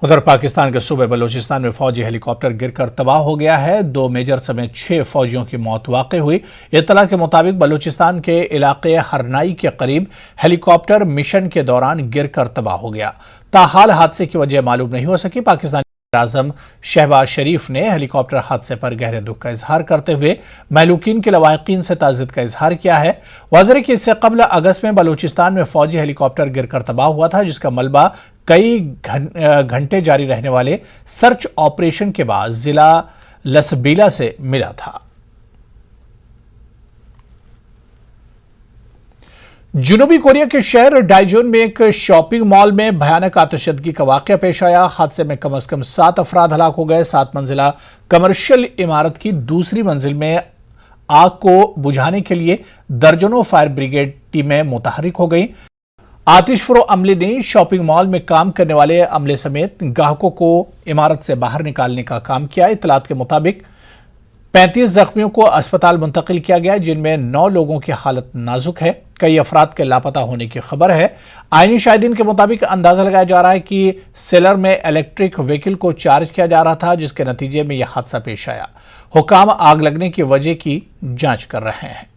उधर पाकिस्तान के सूबे बलूचिस्तान में फौजी हेलीकॉप्टर गिरकर तबाह हो गया है। 2 मेजर समेत 6 फौजियों की मौत वाक़ हुई। इत्तला के मुताबिक बलूचिस्तान के इलाके हरनाई के करीब हेलीकॉप्टर मिशन के दौरान गिरकर तबाह हो गया। ताहाल हादसे की वजह मालूम नहीं हो सकी। पाकिस्तानी आज़म शहबाज शरीफ ने हेलीकॉप्टर हादसे पर गहरे दुख का इजहार करते हुए महलूकीन के लवाहिकीन से ताज़ियत का इजहार किया है। वाज़ेह कि इससे कबल अगस्त में बलूचिस्तान में फौजी हेलीकॉप्टर गिरकर तबाह हुआ था, जिसका मलबा कई घंटे जारी रहने वाले सर्च ऑपरेशन के बाद जिला लसबीला से मिला था। जनूबी कोरिया के शहर डाइजोन में एक शॉपिंग मॉल में भयानक आतिशबाजी का वाकया पेश आया। हादसे में कम से कम 7 अफराद हलाक हो गए। 7 मंजिला कमर्शियल इमारत की दूसरी मंजिल में आग को बुझाने के लिए दर्जनों फायर ब्रिगेड टीमें मुतहरिक हो गईं। आतिशफरो अमले ने शॉपिंग मॉल में काम करने वाले अमले समेत ग्राहकों को इमारत से बाहर निकालने का काम किया। इत्तलात के मुताबिक 35 जख्मियों को अस्पताल मुंतकिल किया गया, जिनमें 9 लोगों की हालत नाजुक है। कई अफराद के लापता होने की खबर है। आईनी शाहिदीन के मुताबिक अंदाजा लगाया जा रहा है कि सेलर में इलेक्ट्रिक व्हीकल को चार्ज किया जा रहा था, जिसके नतीजे में यह हादसा पेश आया। हुकाम आग लगने की वजह की जांच कर रहे हैं।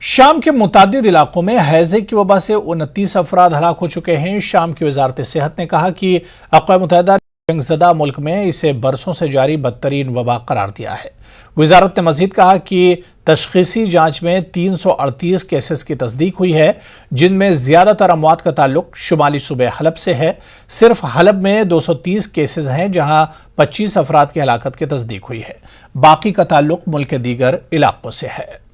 शाम के मुतादिद इलाकों में हैजे की वबा से 29 अफराद हलाक हो चुके हैं। शाम की वजारत सेहत ने कहा कि अक़वाम मुत्तहिदा ने जंगज़दा मुल्क में इसे बरसों से जारी बदतरीन वबा करार दिया है। वजारत ने मजीद कहा कि तशख़ीसी जांच में 338 केसेस की तस्दीक हुई है, जिनमें ज़्यादातर अमवात का ताल्लुक शुमाली सूबे हलब से है। सिर्फ हलब में 230 केसेस हैं, जहां 25 अफराद की हलाकत की तस्दीक हुई है। बाकी का ताल्लुक मुल्क के दीगर इलाकों से है।